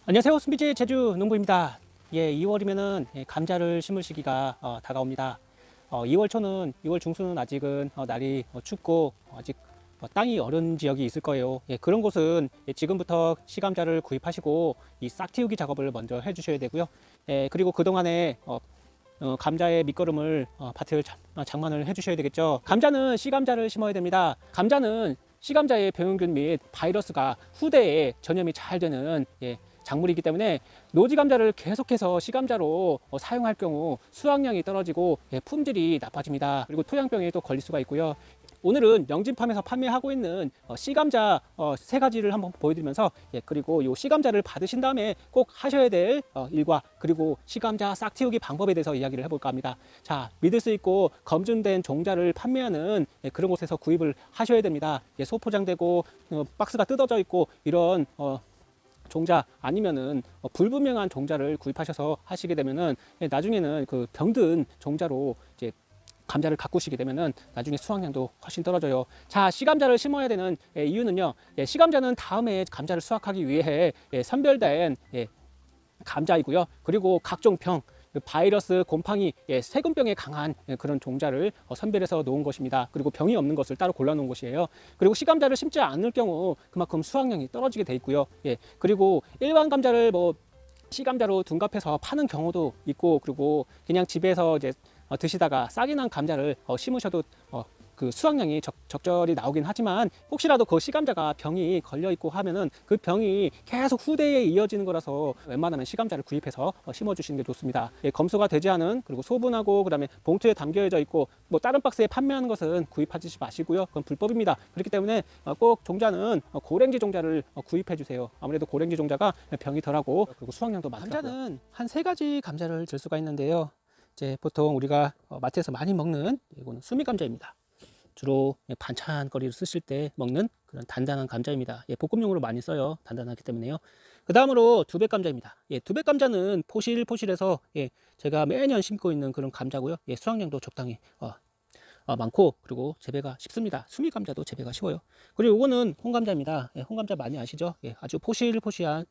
안녕하세요. 순비지 제주 농부입니다. 2월이면은 감자를 심을 시기가 다가옵니다. 2월 초는 2월 중순은 아직은 날이 춥고 아직 땅이 얼은 지역이 있을 거예요. 그런 곳은 지금부터 시감자를 구입하시고 이 싹 틔우기 작업을 먼저 해주셔야 되고요. 그리고 그동안에 감자의 밑거름을 밭을 장만을 해주셔야 되겠죠. 감자는 씨감자를 심어야 됩니다. 감자는 씨감자의 병균 및 바이러스가 후대에 전염이 잘 되는 작물이기 때문에 노지 감자를 계속해서 씨감자로 사용할 경우 수확량이 떨어지고 품질이 나빠집니다. 그리고 토양병에도 걸릴 수가 있고요. 오늘은 영진팜에서 판매하고 있는 씨감자 세 가지를 한번 보여드리면서 그리고 이 씨감자를 받으신 다음에 꼭 하셔야 될 일과 그리고 씨감자 싹 틔우기 방법에 대해서 이야기를 해볼까 합니다. 자, 믿을 수 있고 검증된 종자를 판매하는 그런 곳에서 구입을 하셔야 됩니다. 소포장되고 박스가 뜯어져 있고 이런 종자 아니면은 불분명한 종자를 구입하셔서 하시게 되면은 나중에는 그 병든 종자로 이제 감자를 가꾸시게 되면은 나중에 수확량도 훨씬 떨어져요. 자, 씨감자를 심어야 되는 이유는요. 씨감자는 다음에 감자를 수확하기 위해 선별된 감자이고요. 그리고 각종 병, 바이러스, 곰팡이, 세균병에 강한 그런 종자를 선별해서 놓은 것입니다. 그리고 병이 없는 것을 따로 골라 놓은 것이에요. 그리고 씨감자를 심지 않을 경우 그만큼 수확량이 떨어지게 돼 있고요. 그리고 일반 감자를 씨감자로 둔갑해서 파는 경우도 있고, 그리고 그냥 집에서 이제 드시다가 싹이 난 감자를 심으셔도 그 수확량이 적절히 나오긴 하지만 혹시라도 그 씨감자가 병이 걸려 있고 하면은 그 병이 계속 후대에 이어지는 거라서 웬만하면 씨감자를 구입해서 심어 주시는 게 좋습니다. 검수가 되지 않은, 그리고 소분하고 그다음에 봉투에 담겨져 있고 뭐 다른 박스에 판매하는 것은 구입하지 마시고요. 그건 불법입니다. 그렇기 때문에 꼭 종자는 고랭지 종자를 구입해 주세요. 아무래도 고랭지 종자가 병이 덜하고 그리고 수확량도 많더라고요. 감자는 한 세 가지 감자를 들 수가 있는데요. 이제 보통 우리가 마트에서 많이 먹는 이거는 수미 감자입니다. 주로 반찬거리를 쓰실 때 먹는 그런 단단한 감자입니다. 볶음용으로 많이 써요. 단단하기 때문에요. 그 다음으로 두백 감자입니다. 두백 감자는 포실포실해서 제가 매년 심고 있는 그런 감자고요. 수확량도 적당히 많고, 그리고 재배가 쉽습니다. 수미 감자도 재배가 쉬워요. 그리고 이거는 홍감자입니다. 홍감자 많이 아시죠? 아주 포실포실한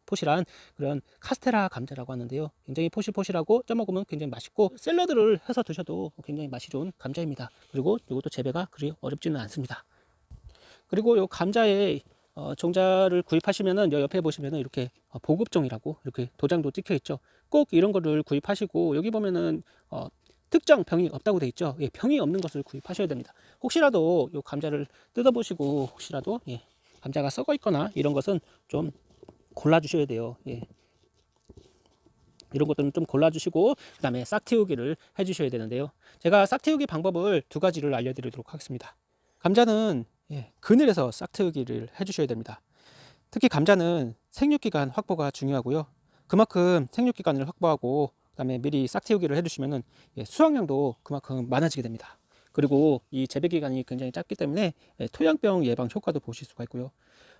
그런 카스테라 감자라고 하는데요. 굉장히 포실포실하고 쪄먹으면 굉장히 맛있고 샐러드를 해서 드셔도 굉장히 맛이 좋은 감자입니다. 그리고 이것도 재배가 그리 어렵지는 않습니다. 그리고 이 감자의 종자를 구입하시면은 옆에 보시면은 이렇게 보급종이라고 이렇게 도장도 찍혀 있죠. 꼭 이런 거를 구입하시고, 여기 보면은 특정 병이 없다고 돼 있죠. 병이 없는 것을 구입하셔야 됩니다. 혹시라도 이 감자를 뜯어보시고 혹시라도 감자가 썩어 있거나 이런 것은 좀 골라주셔야 돼요. 이런 것들은 좀 골라주시고 그 다음에 싹 틔우기를 해주셔야 되는데요. 제가 싹 틔우기 방법을 두 가지를 알려드리도록 하겠습니다. 감자는 그늘에서 싹 틔우기를 해주셔야 됩니다. 특히 감자는 생육기간 확보가 중요하고요. 그만큼 생육기간을 확보하고 그다음에 미리 싹 틔우기를 해주시면은 수확량도 그만큼 많아지게 됩니다. 그리고 이 재배 기간이 굉장히 짧기 때문에 토양병 예방 효과도 보실 수가 있고요.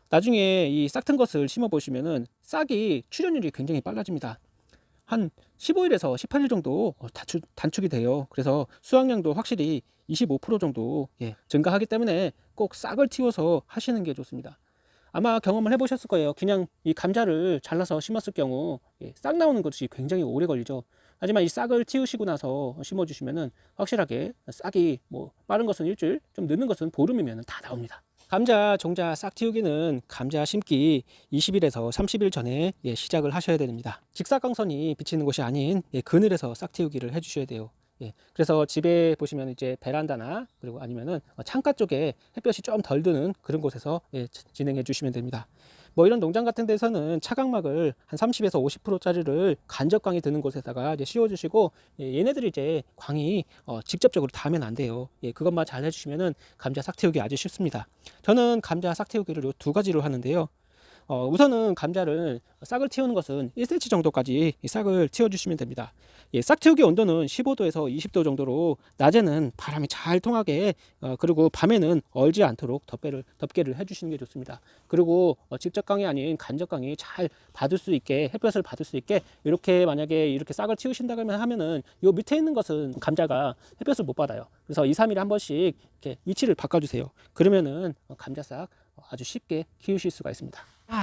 나중에 이 싹 튼 것을 심어 보시면은 싹이 출현율이 굉장히 빨라집니다. 한 15일에서 18일 정도 단축이 돼요. 그래서 수확량도 확실히 25% 정도 증가하기 때문에 꼭 싹을 틔워서 하시는 게 좋습니다. 아마 경험을 해보셨을 거예요. 그냥 이 감자를 잘라서 심었을 경우 싹 나오는 것이 굉장히 오래 걸리죠. 하지만 이 싹을 틔우시고 나서 심어주시면은 확실하게 싹이 뭐 빠른 것은 일주일, 좀 늦는 것은 보름이면 다 나옵니다. 감자 종자 싹 틔우기는 감자 심기 20일에서 30일 전에 시작을 하셔야 됩니다. 직사광선이 비치는 곳이 아닌 그늘에서 싹 틔우기를 해주셔야 돼요. 그래서 집에 보시면 이제 베란다나 그리고 아니면은 창가 쪽에 햇볕이 좀 덜 드는 그런 곳에서 진행해 주시면 됩니다. 뭐 이런 농장 같은 데서는 차광막을 한 30에서 50%짜리를 간접광이 드는 곳에다가 이제 씌워 주시고 얘네들이 이제 광이 직접적으로 닿으면 안 돼요. 그것만 잘 해주시면은 감자 싹 틔우기 아주 쉽습니다. 저는 감자 싹 틔우기를 요 두 가지로 하는데요. 우선은 감자를 싹을 틔우는 것은 1cm 정도까지 싹을 틔워 주시면 됩니다. 싹 틔우기 온도는 15도에서 20도 정도로 낮에는 바람이 잘 통하게 그리고 밤에는 얼지 않도록 덮개를 해주시는 게 좋습니다. 그리고 직접광이 아닌 간접광이 잘 받을 수 있게, 햇볕을 받을 수 있게 이렇게 만약에 이렇게 싹을 틔우신다고 하면은 요 밑에 있는 것은 감자가 햇볕을 못 받아요. 그래서 2, 3일에 한 번씩 이렇게 위치를 바꿔주세요. 그러면은 감자싹 아주 쉽게 키우실 수가 있습니다.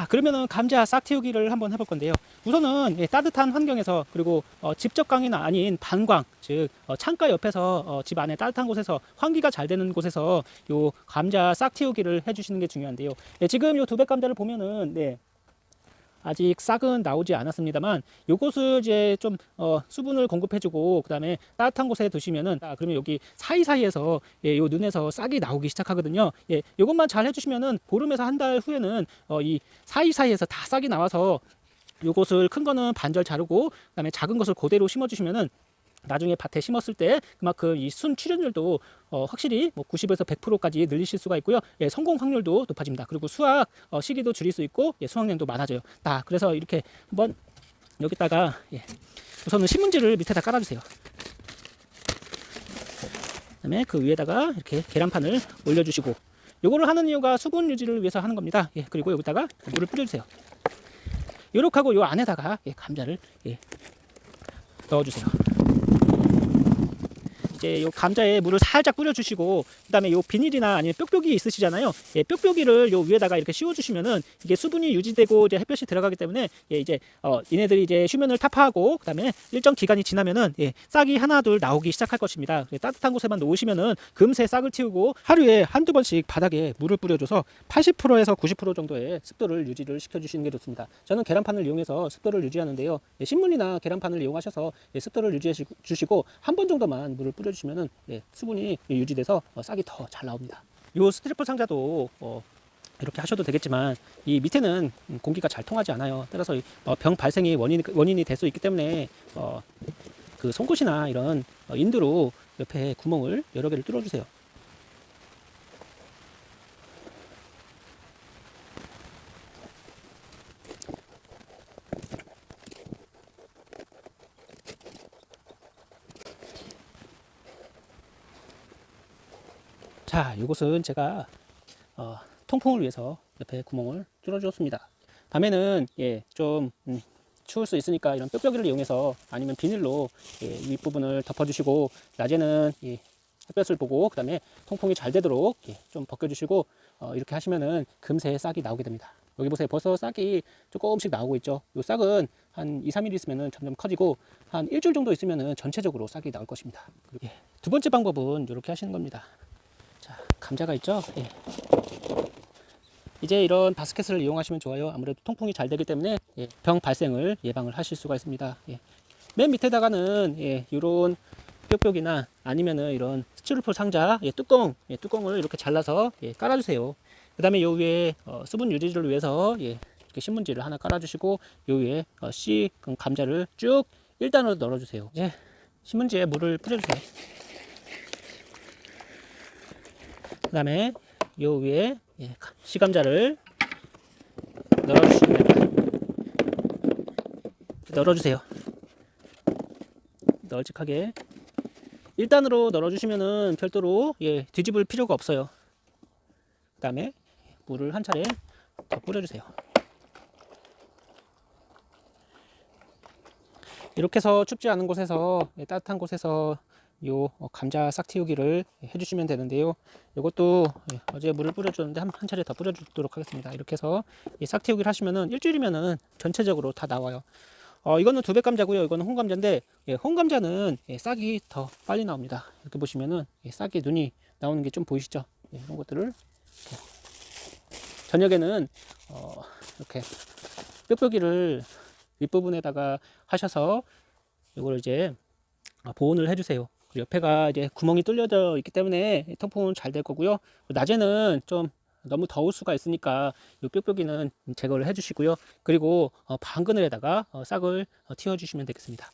그러면은 감자 싹 틔우기를 한번 해볼 건데요. 우선은 따뜻한 환경에서, 그리고 직접광이 아닌 반광, 즉 창가 옆에서, 집 안에 따뜻한 곳에서, 환기가 잘 되는 곳에서 요 감자 싹 틔우기를 해주시는 게 중요한데요. 지금 요 두백 감자를 보면은 아직 싹은 나오지 않았습니다만, 요것을 이제 좀 수분을 공급해주고 그 다음에 따뜻한 곳에 두시면은, 그러면 여기 사이사이에서 요 눈에서 싹이 나오기 시작하거든요. 요것만 잘 해주시면은 보름에서 한 달 후에는 이 사이사이에서 다 싹이 나와서, 요것을 큰 거는 반절 자르고 그 다음에 작은 것을 그대로 심어주시면은 나중에 밭에 심었을 때 그만큼 이 순 출현율도 확실히 뭐 90에서 100%까지 늘리실 수가 있고요. 성공 확률도 높아집니다. 그리고 수확 시기도 줄일 수 있고 수확량도 많아져요. 그래서 이렇게 한번 여기다가 우선은 신문지를 밑에다 깔아주세요. 그다음에 그 위에다가 이렇게 계란판을 올려주시고, 요거를 하는 이유가 수분 유지를 위해서 하는 겁니다. 그리고 여기다가 물을 뿌려주세요. 요렇게 하고 요 안에다가 감자를 넣어주세요. 이제 요 감자에 물을 살짝 뿌려주시고, 그다음에 요 비닐이나 아니면 뾱뾱이 있으시잖아요. 뾱뾱이를 요 위에다가 이렇게 씌워주시면은 이게 수분이 유지되고 이제 햇볕이 들어가기 때문에 이제 얘네들이 이제 수면을 타파하고 그다음에 일정 기간이 지나면은 싹이 하나 둘 나오기 시작할 것입니다. 따뜻한 곳에만 놓으시면은 금세 싹을 틔우고, 하루에 한두 번씩 바닥에 물을 뿌려줘서 80%에서 90% 정도의 습도를 유지를 시켜주시는 게 좋습니다. 저는 계란판을 이용해서 습도를 유지하는데요. 신문이나 계란판을 이용하셔서 습도를 유지해 주시고 한 번 정도만 물을 뿌려주시면은 수분이 유지돼서 싹이 더 잘 나옵니다. 이 스트리퍼 상자도 이렇게 하셔도 되겠지만, 이 밑에는 공기가 잘 통하지 않아요. 따라서 병 발생이 원인이 될 수 있기 때문에 그 송곳이나 이런 인두로 옆에 구멍을 여러 개를 뚫어주세요. 이것은 제가 통풍을 위해서 옆에 구멍을 뚫어주었습니다. 밤에는 좀 추울 수 있으니까 이런 뾱뾱이를 이용해서, 아니면 비닐로 윗부분을 덮어주시고, 낮에는 햇볕을 보고 그 다음에 통풍이 잘 되도록 좀 벗겨주시고, 이렇게 하시면은 금세 싹이 나오게 됩니다. 여기 보세요. 벌써 싹이 조금씩 나오고 있죠. 이 싹은 한 2, 3일 있으면 점점 커지고, 한 일주일 정도 있으면 전체적으로 싹이 나올 것입니다. 두 번째 방법은 이렇게 하시는 겁니다. 감자가 있죠. 이제 이런 바스켓을 이용하시면 좋아요. 아무래도 통풍이 잘 되기 때문에 병 발생을 예방을 하실 수가 있습니다. 맨 밑에다가는 이런 뾱뾱이나 아니면은 이런 스티로폼 상자 뚜껑을 이렇게 잘라서 깔아주세요. 그 다음에 요 위에 수분 유지를 위해서 이렇게 신문지를 하나 깔아주시고, 요 위에 감자를 쭉 1단으로 널어주세요. 이제 신문지에 물을 뿌려주세요. 그 다음에 요 위에 씨감자를 넣어주시면 됩니다. 널어주세요. 널찍하게 1단으로 널어주시면은 별도로 뒤집을 필요가 없어요. 그 다음에 물을 한 차례 더 뿌려주세요. 이렇게 해서 춥지 않은 곳에서, 따뜻한 곳에서 요 감자 싹 틔우기를 해주시면 되는데요. 이것도 어제 물을 뿌려줬는데 한 차례 더 뿌려주도록 하겠습니다. 이렇게 해서 싹 틔우기를 하시면은 일주일이면은 전체적으로 다 나와요. 이거는 두백 감자고요. 이거는 홍감자인데, 홍감자는 싹이 더 빨리 나옵니다. 이렇게 보시면은 싹이 눈이 나오는 게 좀 보이시죠? 이런 것들을 저녁에는 이렇게 뾱뾱이를 윗부분에다가 하셔서 이걸 이제 보온을 해주세요. 옆에가 이제 구멍이 뚫려져 있기 때문에 통풍은 잘 될 거고요. 낮에는 좀 너무 더울 수가 있으니까 이 뾱뾱이는 제거를 해주시고요. 그리고 방그늘에다가 싹을 틔워 주시면 되겠습니다.